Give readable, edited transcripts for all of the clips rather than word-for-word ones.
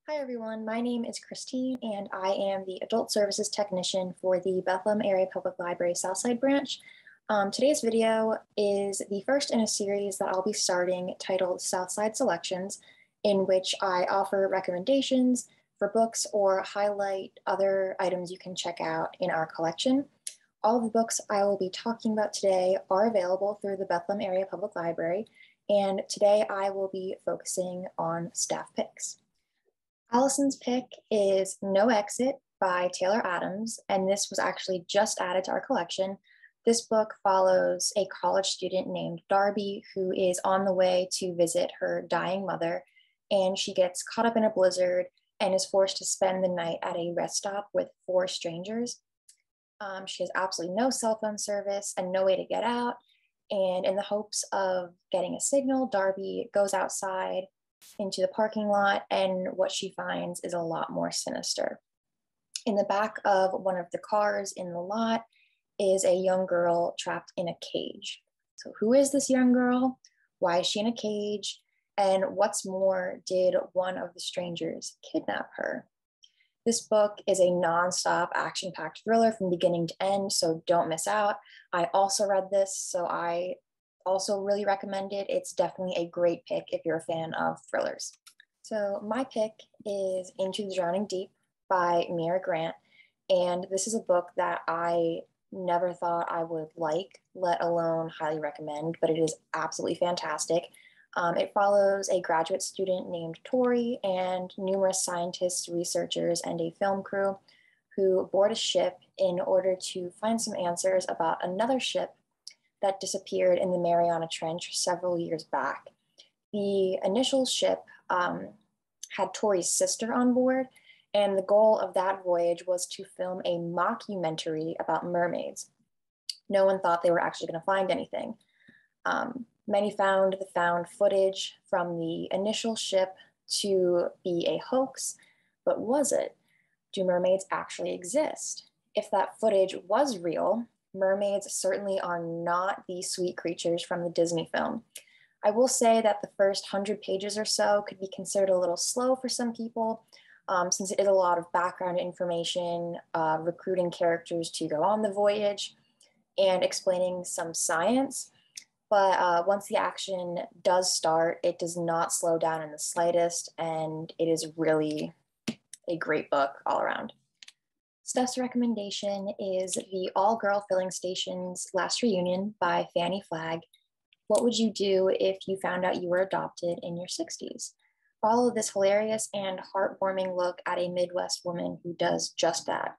Hi everyone, my name is Christine and I am the Adult Services Technician for the Bethlehem Area Public Library Southside Branch. Today's video is the first in a series that I'll be starting titled Southside Selections, in which I offer recommendations for books or highlight other items you can check out in our collection. All of the books I will be talking about today are available through the Bethlehem Area Public Library, and today I will be focusing on staff picks. Allison's pick is No Exit by Taylor Adams, and this was actually just added to our collection. This book follows a college student named Darby who is on the way to visit her dying mother, and she gets caught up in a blizzard and is forced to spend the night at a rest stop with 4 strangers. She has absolutely no cell phone service and no way to get out, and in the hopes of getting a signal, Darby goes outside into the parking lot, and what she finds is a lot more sinister. In the back of one of the cars in the lot is a young girl trapped in a cage. So who is this young girl? Why is she in a cage? And what's more, did one of the strangers kidnap her? This book is a nonstop action-packed thriller from beginning to end, so don't miss out. I also read this, so I also really recommend it. It's definitely a great pick if you're a fan of thrillers. So my pick is Into the Drowning Deep by Mira Grant. And this is a book that I never thought I would like, let alone highly recommend, but it is absolutely fantastic. It follows a graduate student named Tori and numerous scientists, researchers, and a film crew who board a ship in order to find some answers about another ship that disappeared in the Mariana Trench several years back. The initial ship had Tori's sister on board, and the goal of that voyage was to film a mockumentary about mermaids. No one thought they were actually going to find anything. Many found the found footage from the initial ship to be a hoax, but was it? Do mermaids actually exist? If that footage was real, mermaids certainly are not the sweet creatures from the Disney film. I will say that the first 100 pages or so could be considered a little slow for some people, since it is a lot of background information, recruiting characters to go on the voyage, and explaining some science. But once the action does start, it does not slow down in the slightest, and it is really a great book all around. Steph's recommendation is The All-Girl Filling Station's Last Reunion by Fanny Flagg. What would you do if you found out you were adopted in your 60s? Follow this hilarious and heartwarming look at a Midwest woman who does just that.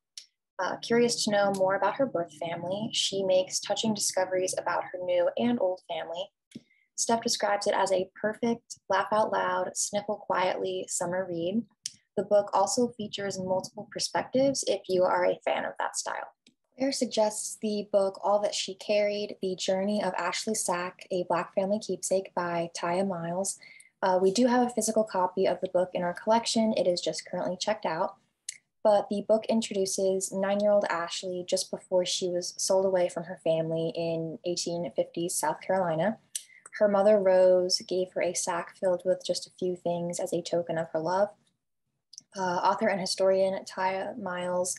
Curious to know more about her birth family, she makes touching discoveries about her new and old family. Steph describes it as a perfect, laugh out loud, sniffle quietly summer read. The book also features multiple perspectives if you are a fan of that style. Claire suggests the book All That She Carried, The Journey of Ashley Sack, A Black Family Keepsake by Taya Miles. We do have a physical copy of the book in our collection. It is just currently checked out. But the book introduces 9-year-old Ashley just before she was sold away from her family in 1850s South Carolina. Her mother, Rose, gave her a sack filled with just a few things as a token of her love. Author and historian Taya Miles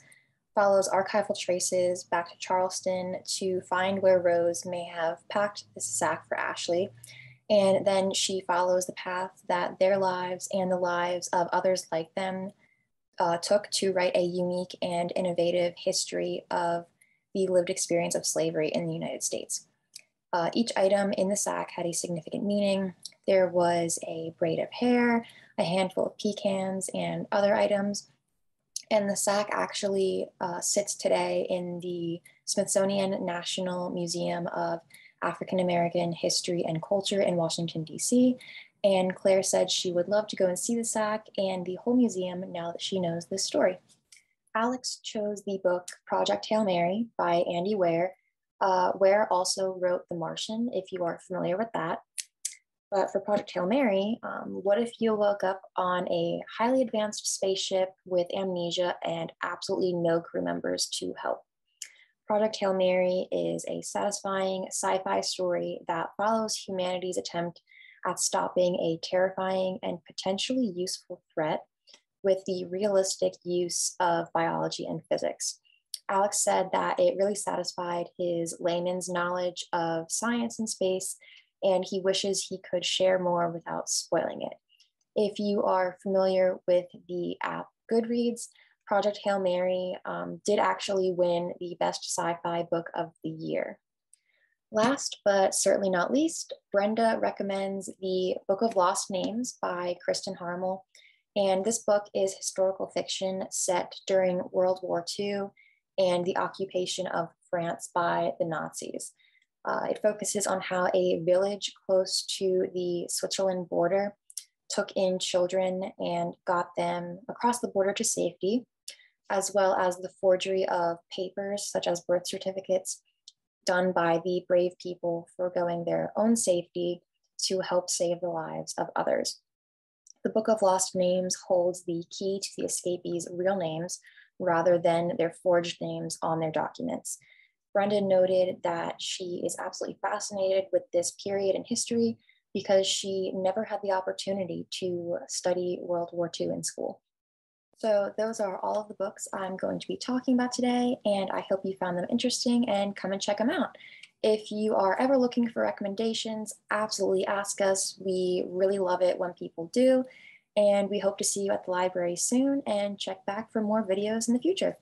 follows archival traces back to Charleston to find where Rose may have packed this sack for Ashley. And then she follows the path that their lives and the lives of others like them took to write a unique and innovative history of the lived experience of slavery in the United States. Each item in the sack had a significant meaning. There was a braid of hair, a handful of pecans, and other items. And the sack actually sits today in the Smithsonian National Museum of African American History and Culture in Washington, D.C. And Claire said she would love to go and see the sack and the whole museum now that she knows this story. Alex chose the book Project Hail Mary by Andy Weir. Weir also wrote The Martian, if you are familiar with that. But for Project Hail Mary, what if you woke up on a highly advanced spaceship with amnesia and absolutely no crew members to help? Project Hail Mary is a satisfying sci-fi story that follows humanity's attempt at stopping a terrifying and potentially useful threat with the realistic use of biology and physics. Alex said that it really satisfied his layman's knowledge of science and space, and he wishes he could share more without spoiling it. If you are familiar with the app Goodreads, Project Hail Mary did actually win the best sci-fi book of the year. Last but certainly not least, Brenda recommends the Book of Lost Names by Kristen Harmel. And this book is historical fiction set during World War II and the occupation of France by the Nazis. It focuses on how a village close to the Switzerland border took in children and got them across the border to safety, as well as the forgery of papers such as birth certificates done by the brave people foregoing their own safety to help save the lives of others. The Book of Lost Names holds the key to the escapees' real names rather than their forged names on their documents. Brenda noted that she is absolutely fascinated with this period in history because she never had the opportunity to study World War II in school. So those are all of the books I'm going to be talking about today, and I hope you found them interesting and come and check them out. If you are ever looking for recommendations, absolutely ask us. We really love it when people do, and we hope to see you at the library soon and check back for more videos in the future.